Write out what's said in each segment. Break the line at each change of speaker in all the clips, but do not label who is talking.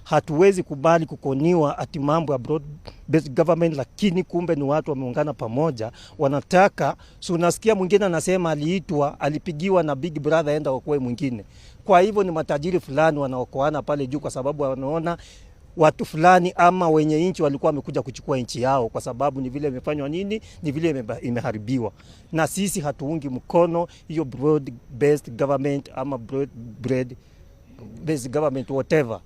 Hatuwezi kubali kukoniwa ati mambo ya broad based government, lakini kumbe ni watu wameungana pamoja wanataka. So unasikia mwingine anasema aliitwa, alipigiwa na big brother enda okoe mwingine. Kwa hivyo ni matajiri fulani wanaokoana pale juu kwa sababu wanaona watu fulani ama wenye inchi walikuwa wamekuja kuchukua inchi yao, kwa sababu ni vile imefanywa nini, ni vile imeharibiwa. Na sisi hatuungi mkono hiyo broad based government ama broad based government whatever.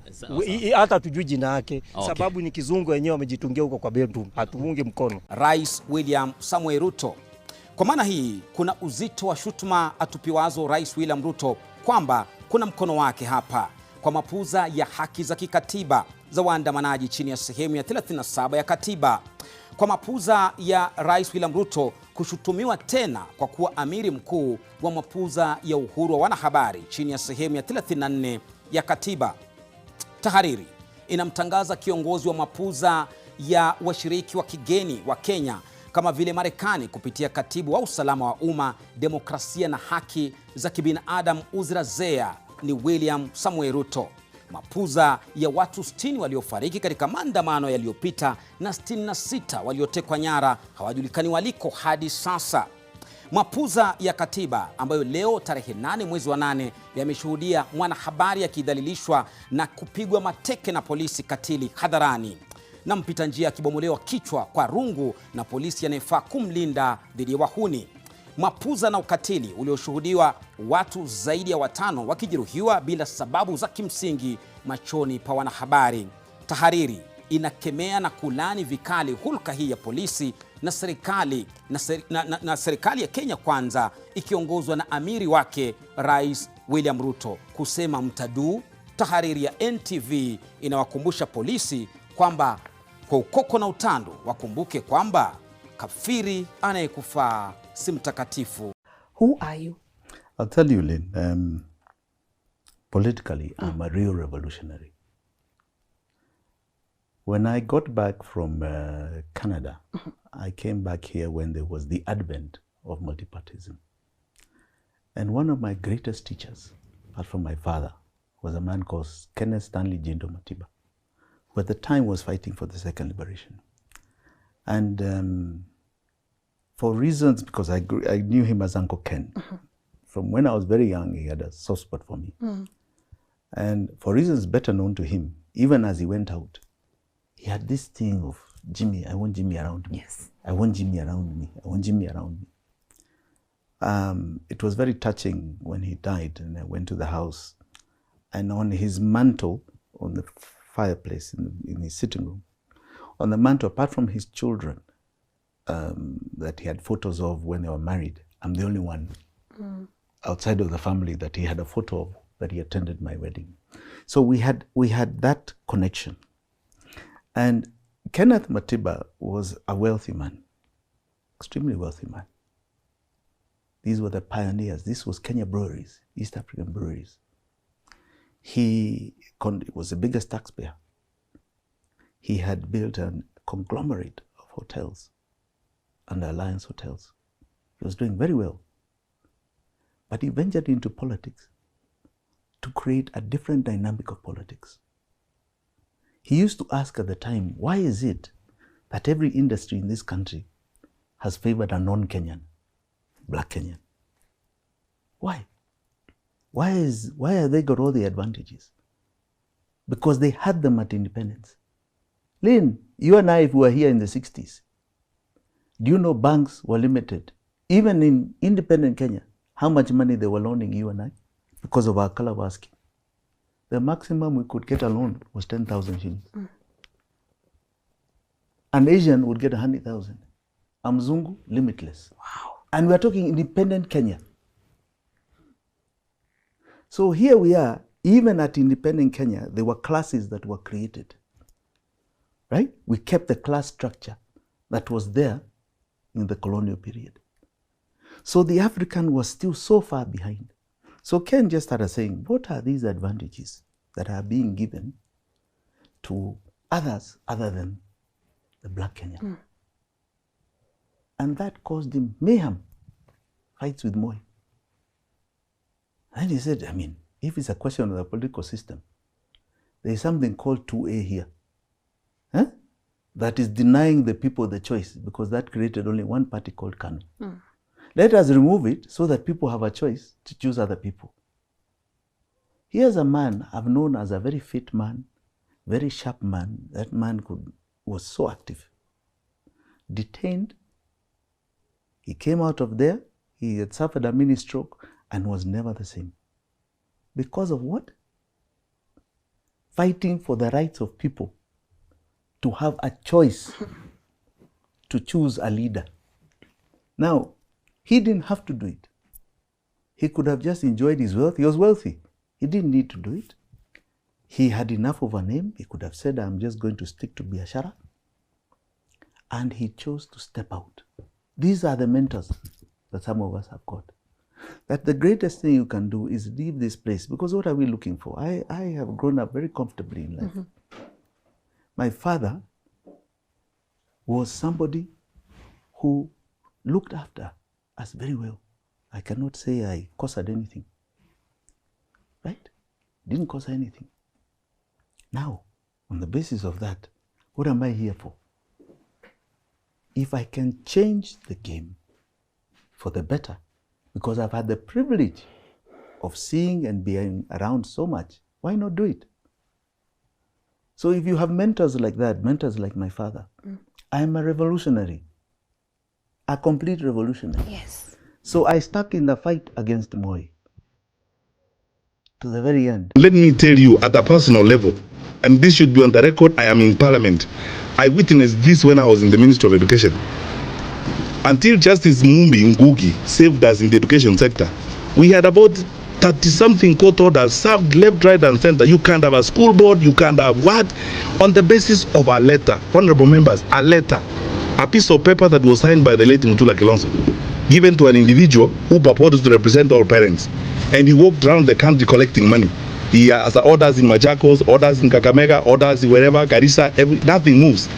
Hata tujui jina yake, sababu ni kizungu wenyewe wamejitungia huko kwa bedroom. Hatuungi mkono
Rais William Samuel Ruto. Kwa maana hii kuna uzito wa shutuma atupiwazo Rais William Ruto kwamba kuna mkono wake hapa kwa mapuza ya haki za kikatiba za waandamanaji chini ya sehemu ya 37 ya katiba. Kwa mapuza ya Rais William Ruto kushutumiwa tena kwa kuwa amiri mkuu wa mapuza ya uhuru wa wanahabari chini ya sehemu ya 34 ya katiba. Tahariri inamtangaza kiongozi wa mapuza ya washiriki wa kigeni wa Kenya kama vile Marekani kupitia katibu wa usalama wa umma, demokrasia na haki za kibinadamu Uzrazea ni William Samuel Ruto. Mapuza ya watu 60 waliofariki katika maandamano yaliyopita na 66 waliotekwa nyara hawajulikani waliko hadi sasa. Mapuza ya katiba ambayo leo tarehe 8 mwezi wa 8 yameshuhudia mwanahabari akidhalilishwa na kupigwa mateke na polisi katili hadharani, na mpita njia akibomolewa kichwa kwa rungu na polisi anayefaa kumlinda dhidi ya wahuni. Mapuza na ukatili ulioshuhudiwa watu zaidi ya 5 wakijeruhiwa bila sababu za kimsingi machoni pa wanahabari. Tahariri inakemea na kulani vikali hulka hii ya polisi na serikali ya Kenya Kwanza ikiongozwa na amiri wake Rais William Ruto kusema mtadu. Tahariri ya NTV inawakumbusha polisi kwamba kwa ukoko na utandu wakumbuke kwamba kafiri anayekufaa si mtakatifu.
Who are you?
I'll tell you, Lynn. Politically, I'm a real revolutionary. When I got back from Canada, I came back here when there was the advent of multipartyism. And one of my greatest teachers, apart from my father, was a man called Kenneth Stanley Jindo Matiba, who at the time was fighting for the second liberation. And for reasons, because I knew him as Uncle Ken. From when I was very young, he had a soft spot for me. And for reasons better known to him, even as he went out, he had this thing of, Jimmy, I want Jimmy around me.
Yes.
I want Jimmy around me. I want Jimmy around me. It was very touching when he died, and I went to the house. And on his mantle, on the fireplace in his sitting room, on the mantle, apart from his children, that he had photos of when they were married, I'm the only one outside of the family that he had a photo of, that he attended my wedding. So we had that connection. And Kenneth Matiba was a wealthy man, extremely wealthy man. These were the pioneers. This was Kenya breweries, East African breweries. He was the biggest taxpayer. He had built a conglomerate of hotels under Alliance Hotels. He was doing very well. But he ventured into politics to create a different dynamic of politics. He used to ask at the time, why is it that every industry in this country has favored a non-Kenyan, black Kenyan? Why? Why have they got all the advantages? Because they had them at independence. Lynn, you and I, if we were here in the 60s, do you know banks were limited? Even in independent Kenya, how much money they were loaning you and I? Because of our color of our skin. The maximum we could get a loan was 10,000 shillings. An Asian would get 100,000. A Mzungu, limitless.
Wow.
And we're talking independent Kenya. So here we are, even at independent Kenya, there were classes that were created. Right? We kept the class structure that was there in the colonial period. So the African was still so far behind. So Ken just started saying, what are these advantages that are being given to others other than the black Kenyan? And that caused him mayhem, fights with Moi. And he said, I mean, if it's a question of the political system, there is something called 2A here. Huh? That is denying the people the choice, because that created only one party called KANU. Let us remove it so that people have a choice to choose other people. Here's a man I've known as a very fit man, very sharp man. That man was so active. Detained. He came out of there. He had suffered a mini stroke and was never the same. Because of what? Fighting for the rights of people to have a choice to choose a leader. Now, he didn't have to do it. He could have just enjoyed his wealth. He was wealthy. He didn't need to do it. He had enough of a name. He could have said, I'm just going to stick to biashara. And he chose to step out. These are the mentors that some of us have got. That the greatest thing you can do is leave this place. Because what are we looking for? I have grown up very comfortably in life. My father was somebody who looked after us very well. I cannot say I costed anything. Right? Didn't cost anything. Now, on the basis of that, what am I here for? If I can change the game for the better, because I've had the privilege of seeing and being around so much, why not do it? So if you have mentors like that, mentors like my father, I'm a revolutionary, a complete revolutionary.
Yes.
So I stuck in the fight against Moi to the very end.
Let me tell you at a personal level, and this should be on the record, I am in Parliament. I witnessed this when I was in the Ministry of Education. Until Justice Mumbi Ngugi saved us in the education sector, we had about 30-something court orders served left, right, and center. You can't have a school board, you can't have what? On the basis of a letter. Honorable members, a letter. A piece of paper that was signed by the late Mutula Kilonzo, given to an individual who purported to represent all parents. And he walked around the country collecting money. He has orders in Machakos, orders in Kakamega, orders wherever, Garissa, nothing moves.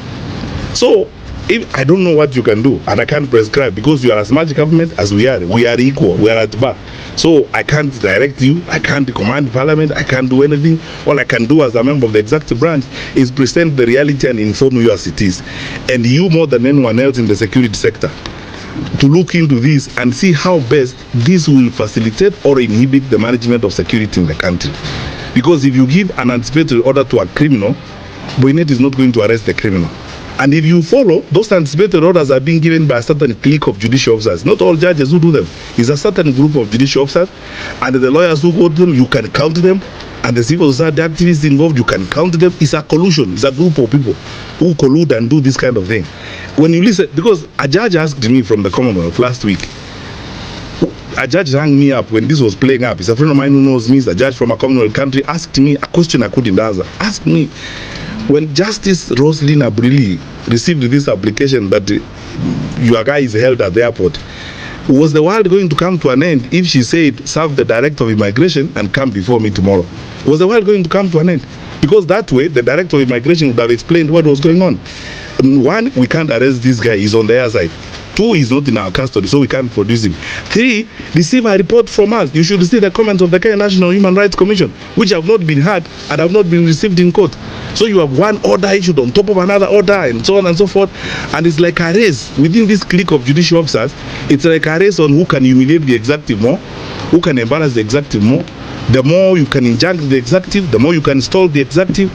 So, if I don't know what you can do, and I can't prescribe, because you are as much government as we are equal, we are at bar. So I can't direct you, I can't command Parliament, I can't do anything. All I can do as a member of the executive branch is present the reality and inform you as it is. And you, more than anyone else in the security sector, to look into this and see how best this will facilitate or inhibit the management of security in the country. Because if you give an anticipated order to a criminal, Boynet is not going to arrest the criminal. And if you follow, those anticipated orders are being given by a certain clique of judicial officers. Not all judges who do them. It's a certain group of judicial officers, and the lawyers who go to them, you can count them, and the civil society activists involved, you can count them. It's a collusion. It's a group of people who collude and do this kind of thing. When you listen, because a judge asked me from the Commonwealth last week, a judge rang me up when this was playing up. It's a friend of mine who knows me, he's a judge from a Commonwealth country, asked me a question I couldn't answer. Asked me, when Justice Roslyn Abrili received this application that your guy is held at the airport, was the world going to come to an end if she said, serve the director of immigration and come before me tomorrow? Was the world going to come to an end? Because that way, the director of immigration would have explained what was going on. One, we can't arrest this guy, he's on the air side. Two, he's not in our custody, so we can't produce him. Three, receive a report from us. You should receive the comments of the Kenya National Human Rights Commission, which have not been heard and have not been received in court. So you have one order issued on top of another order, and so on and so forth. And it's like a race within this clique of judicial officers. It's like a race on who can humiliate the executive more, who can embarrass the executive more. The more you can injunct the executive, the more you can stall the executive.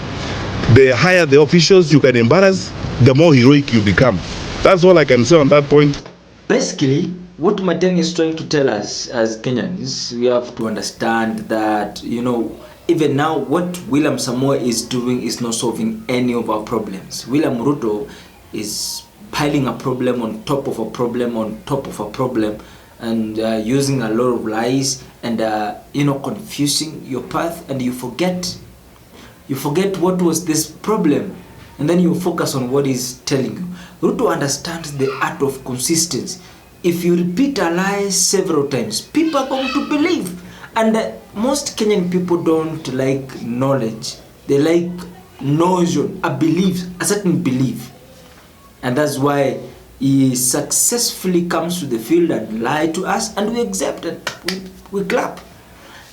The higher the officials you can embarrass, the more heroic you become. That's all I can say on that point.
Basically, what Matiang'i is trying to tell us as Kenyans, we have to understand that, even now what William Samoei is doing is not solving any of our problems. William Ruto is piling a problem on top of a problem on top of a problem, and using a lot of lies and confusing your path, and you forget what was this problem, and then you focus on what he's telling you. Ruto understands the art of consistency. If you repeat a lie several times, people are going to believe. And most Kenyan people don't like knowledge. They like notion, a belief, a certain belief. And that's why he successfully comes to the field and lie to us, and we accept it. We clap.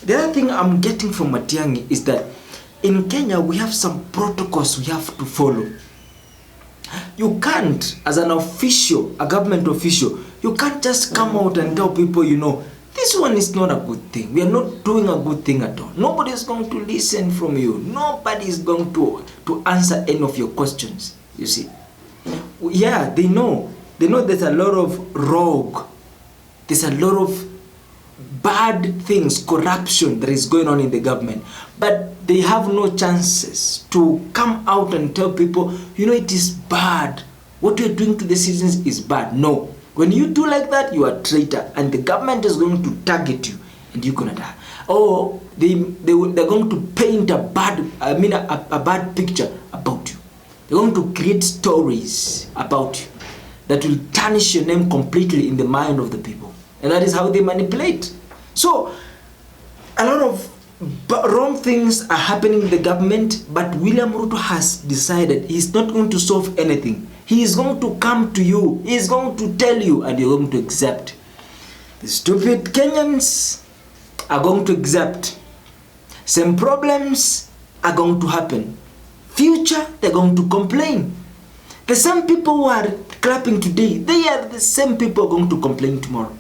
The other thing I'm getting from Matiang'i is that in Kenya, we have some protocols we have to follow. You can't, as an official, a government official, you can't just come out and tell people, you know, this one is not a good thing. We are not doing a good thing at all. Nobody is going to listen from you. Nobody is going to answer any of your questions, you see. Yeah, they know. They know there's a lot of rogue. There's a lot of bad things, corruption that is going on in the government. But they have no chances to come out and tell people, you know, it is bad. What you're doing to the citizens is bad. No. When you do like that, you are a traitor, and the government is going to target you, and you're gonna die. Or they're going to paint a bad picture about you. They're going to create stories about you that will tarnish your name completely in the mind of the people, and that is how they manipulate. So a lot of wrong things are happening in the government, but William Ruto has decided he's not going to solve anything. He is going to come to you. He is going to tell you, and you're going to accept. The stupid Kenyans are going to accept. Same problems are going to happen. Future, they're going to complain. The same people who are clapping today, they are the same people who are going to complain tomorrow.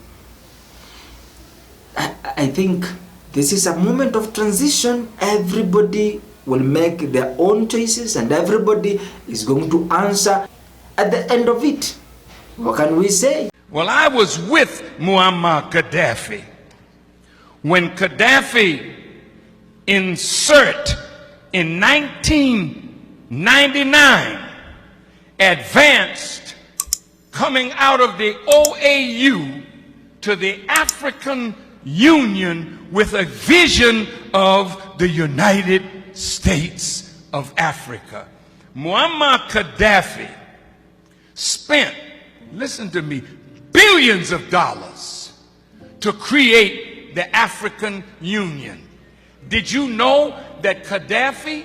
I think this is a moment of transition. Everybody will make their own choices, and everybody is going to answer at the end of it. What can we say?
Well, I was with Muammar Gaddafi when Gaddafi in 1999 advanced coming out of the OAU to the African Union with a vision of the United States of Africa. Muammar Gaddafi spent, listen to me, billions of dollars to create the African Union. Did you know that Gaddafi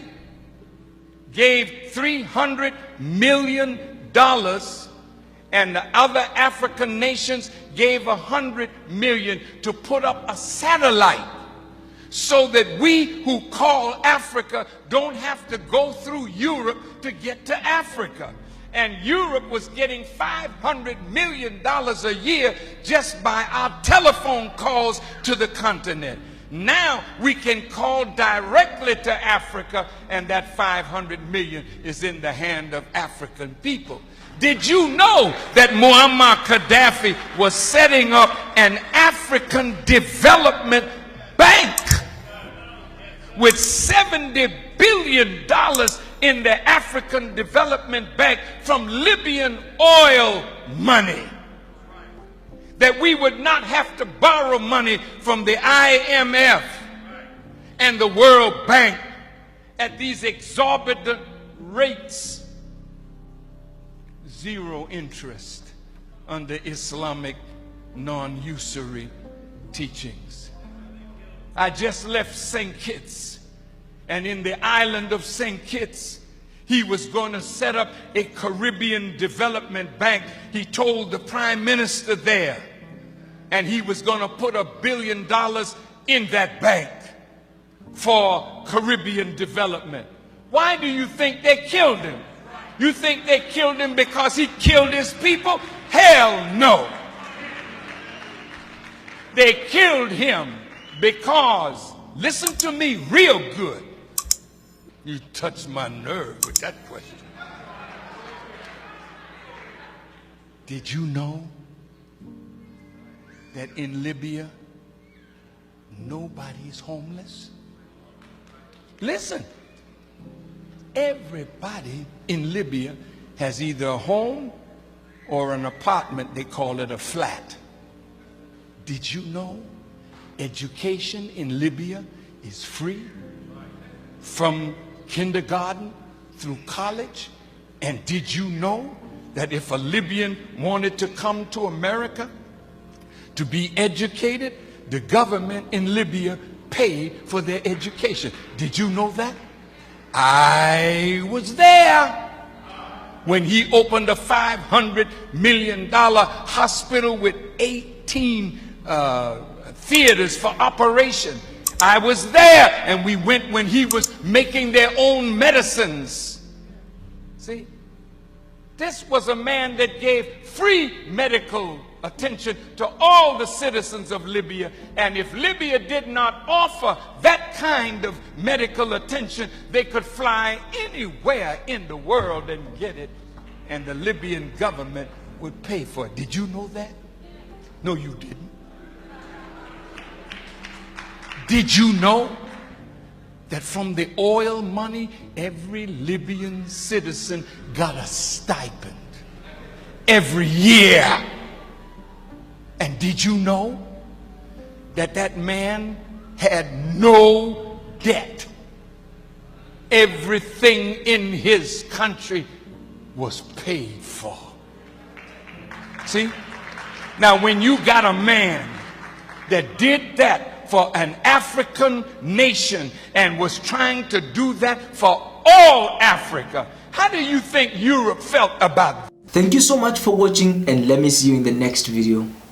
gave $300 million and the other African nations gave $100 million to put up a satellite so that we who call Africa don't have to go through Europe to get to Africa? And Europe was getting $500 million a year just by our telephone calls to the continent. Now we can call directly to Africa, and that $500 million is in the hand of African people. Did you know that Muammar Gaddafi was setting up an African development bank with $70 billion in the African Development Bank from Libyan oil money? That we would not have to borrow money from the IMF and the World Bank at these exorbitant rates. Zero interest under Islamic non-usury teachings. I just left St. Kitts, and in the island of St. Kitts, he was going to set up a Caribbean development bank. He told the prime minister there, and he was going to put $1 billion in that bank for Caribbean development. Why do you think they killed him? You think they killed him because he killed his people? Hell no. They killed him because, listen to me real good. You touched my nerve with that question. Did you know that in Libya, nobody's homeless? Listen, everybody in Libya has either a home or an apartment. They call it a flat. Did you know education in Libya is free from kindergarten through college? And did you know that if a Libyan wanted to come to America to be educated, the government in Libya paid for their education? Did you know that? I was there when he opened a $500 million hospital with 18 theaters for operation. I was there, and we went when he was making their own medicines. See, this was a man that gave free medical attention to all the citizens of Libya. And if Libya did not offer that kind of medical attention, they could fly anywhere in the world and get it, and the Libyan government would pay for it. Did you know that? No, you didn't. Did you know that from the oil money, every Libyan citizen got a stipend every year? And did you know that that man had no debt? Everything in his country was paid for. See? Now, when you got a man that did that for an African nation and was trying to do that for all Africa, how do you think Europe felt about it?
Thank you so much for watching, and let me see you in the next video.